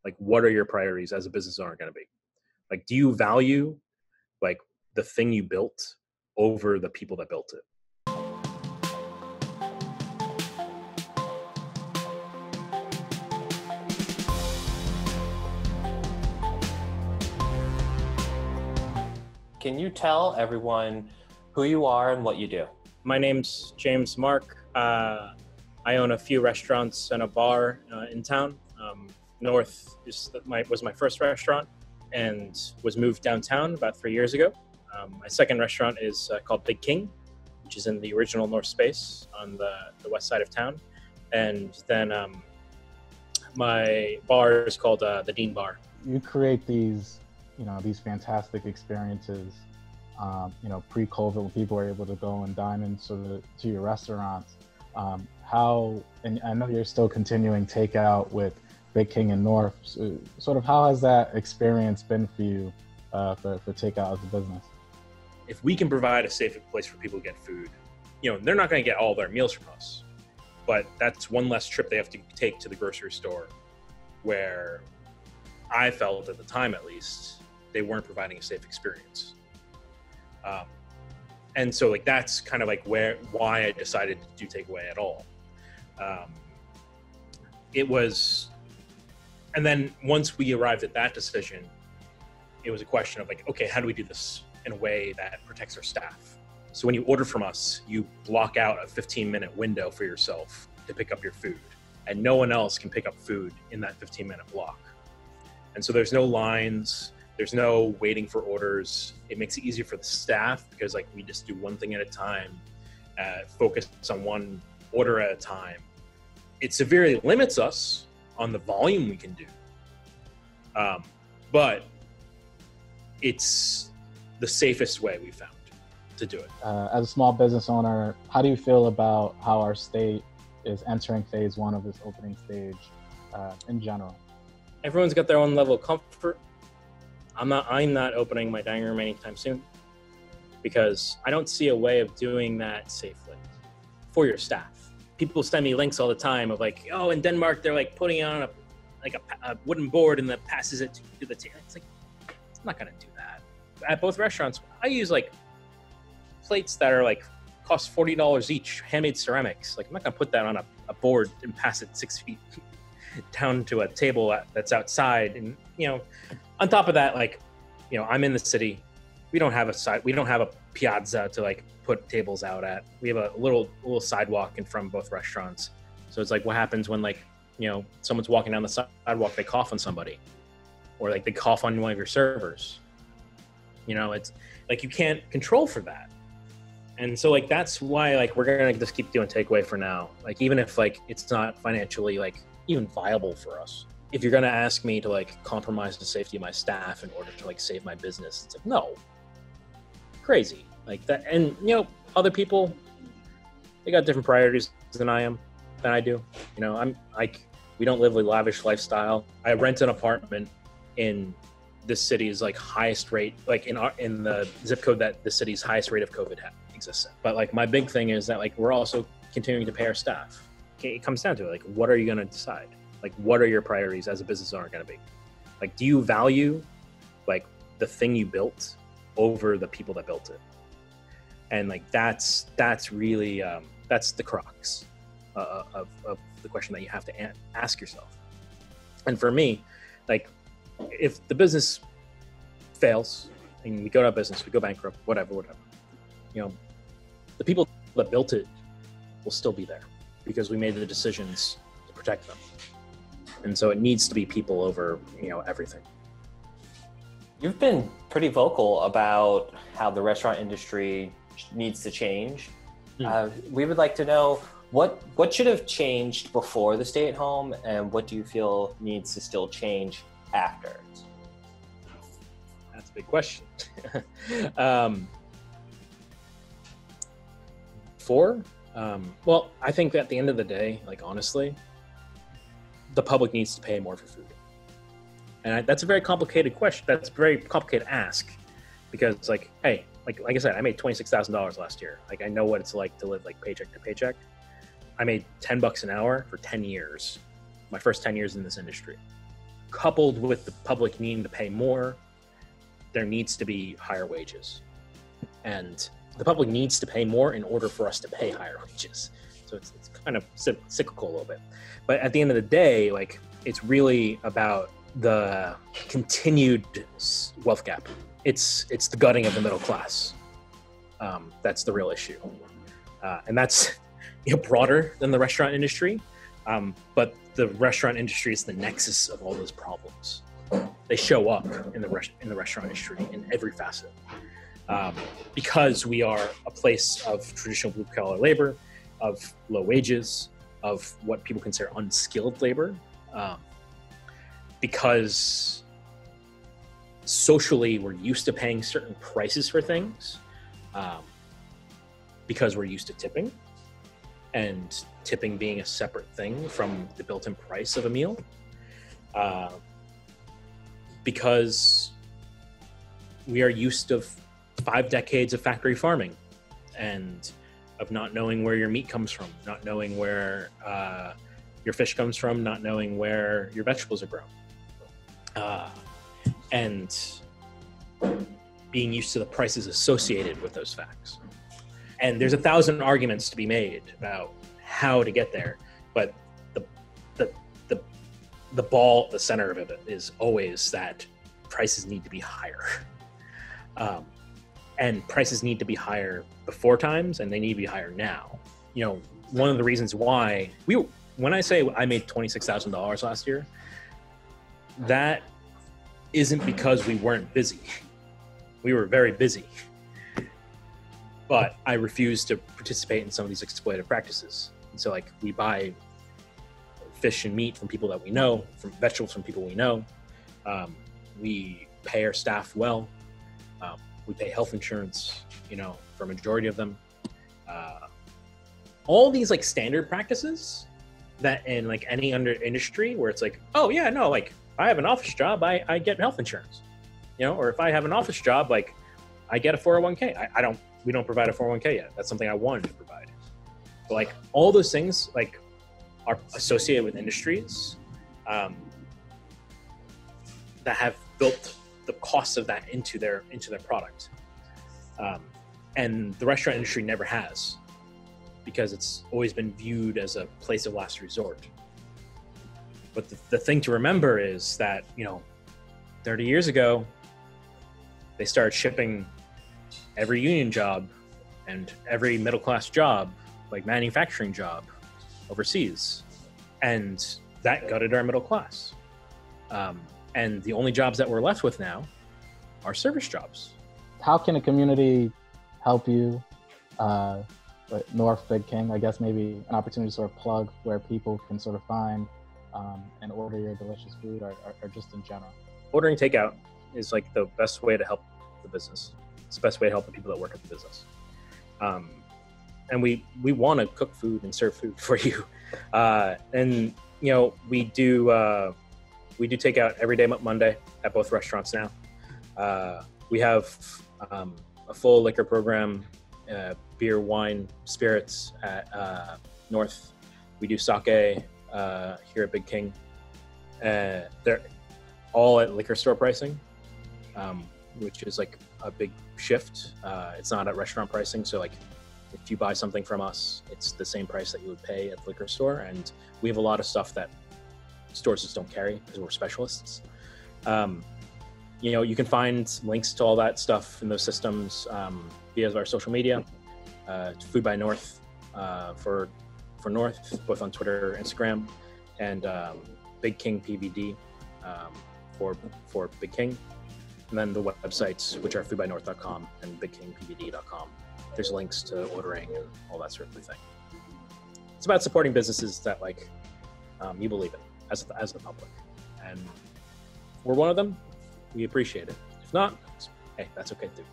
Like, what are your priorities as a business owner going to be? Like, do you value like the thing you built over the people that built it? Can you tell everyone who you are and what you do? My name's James Mark. I own a few restaurants and a bar in town. North was my first restaurant and was moved downtown about 3 years ago. My second restaurant is called Big King, which is in the original North Space on the west side of town. And then my bar is called the Dean Bar. You create these fantastic experiences, pre-COVID when people were able to go and dine into to your restaurants. And I know you're still continuing takeout with Big King and North. So sort of how has that experience been for you for takeout as a business? If we can provide a safe place for people to get food, they're not going to get all their meals from us, but that's one less trip they have to take to the grocery store, where I felt at the time, at least, they weren't providing a safe experience. And so that's kind of why I decided to do takeaway at all. And then once we arrived at that decision, it was a question of okay, how do we do this in a way that protects our staff? So when you order from us, you block out a 15-minute window for yourself to pick up your food, and no one else can pick up food in that 15-minute block. And so there's no lines, there's no waiting for orders. It makes it easier for the staff because we just do one thing at a time, focus on one order at a time. It severely limits us on the volume we can do. But it's the safest way we found to do it. As a small business owner, how do you feel about how our state is entering phase one of this opening stage in general? Everyone's got their own level of comfort. I'm not opening my dining room anytime soon because I don't see a way of doing that safely for your staff. People send me links all the time of in Denmark, they're putting it on a wooden board and that passes it to the table. It's I'm not going to do that. At both restaurants, I use plates that are cost $40 each, handmade ceramics. I'm not going to put that on a board and pass it 6 feet down to a table that's outside. And, on top of that, I'm in the city. We don't have a piazza to put tables out at. We have a little sidewalk in front of both restaurants. So it's what happens when someone's walking down the sidewalk, they cough on somebody, or they cough on one of your servers. It's you can't control for that. And so that's why we're gonna just keep doing takeaway for now. Even if it's not financially even viable for us. If you're gonna ask me to compromise the safety of my staff in order to save my business, it's no. Crazy. That. And other people, they got different priorities than I do. We don't live a lavish lifestyle. I rent an apartment in this city's highest rate, in the zip code that the city's highest rate of COVID exists in. But my big thing is that we're also continuing to pay our staff. It comes down to what are you going to decide? What are your priorities as a business owner going to be? Do you value the thing you built over the people that built it? And that's really that's the crux of the question that you have to ask yourself. And for me, if the business fails and we go out of business, we go bankrupt, whatever, the people that built it will still be there because we made the decisions to protect them. And so it needs to be people over, everything. You've been pretty vocal about how the restaurant industry needs to change. We would like to know what should have changed before the stay-at-home, and what do you feel needs to still change after? That's a big question. Well, I think at the end of the day, honestly, the public needs to pay more for food. And that's a very complicated question. That's a very complicated ask because hey, like I said, I made $26,000 last year. I know what it's like to live paycheck to paycheck. I made $10 an hour for 10 years, my first 10 years in this industry. coupled with the public needing to pay more, there needs to be higher wages. And the public needs to pay more in order for us to pay higher wages. So it's kind of cyclical a little bit. But at the end of the day, like, it's really about the continued wealth gap. It's the gutting of the middle class. That's the real issue. And that's broader than the restaurant industry. But the restaurant industry is the nexus of all those problems. They show up in the restaurant industry in every facet. Because we are a place of traditional blue-collar labor, of low wages, of what people consider unskilled labor, because socially we're used to paying certain prices for things, because we're used to tipping, and tipping being a separate thing from the built-in price of a meal, because we are used to 5 decades of factory farming and of not knowing where your meat comes from, not knowing where your fish comes from, not knowing where your vegetables are grown, and being used to the prices associated with those facts. And there's 1,000 arguments to be made about how to get there, but the ball at the center of it is always that prices need to be higher. And prices need to be higher before times, and they need to be higher now. One of the reasons why when I say I made $26,000 last year, that isn't because we weren't busy. We were very busy, but I refused to participate in some of these exploitative practices. And so, like, we buy fish and meat from people that we know, from vegetables from people we know. We pay our staff well. We pay health insurance, for a majority of them. All these like standard practices that in like any under industry where it's like, oh yeah, no, like I have an office job, I get health insurance, or if I have an office job, like I get a 401k. We don't provide a 401k yet. That's something I wanted to provide. But like all those things like are associated with industries that have built the cost of that into their product, and the restaurant industry never has, because it's always been viewed as a place of last resort. But the thing to remember is that 30 years ago they started shipping every union job and every middle class job, like manufacturing job, overseas, and that gutted our middle class. And the only jobs that we're left with now are service jobs. How can a community help you? North Big King, I guess maybe an opportunity to sort of plug where people can sort of find and order your delicious food, or just in general. Ordering takeout is like the best way to help the business. It's the best way to help the people that work at the business. And we want to cook food and serve food for you. And we do takeout every day Monday at both restaurants now. We have a full liquor program, beer, wine, spirits at North. We do sake here at Big King. They're all at liquor store pricing, which is like a big shift. It's not at restaurant pricing. So like if you buy something from us, it's the same price that you would pay at the liquor store. And we have a lot of stuff that stores just don't carry because we're specialists. You can find links to all that stuff in those systems via our social media. Food by North for North, both on Twitter, Instagram, and Big King PVD for Big King. And then the websites, which are foodbynorth.com and bigkingpvd.com. There's links to ordering and all that sort of thing. It's about supporting businesses that you believe in as the public. And we're one of them. We appreciate it. If not, hey, that's okay too.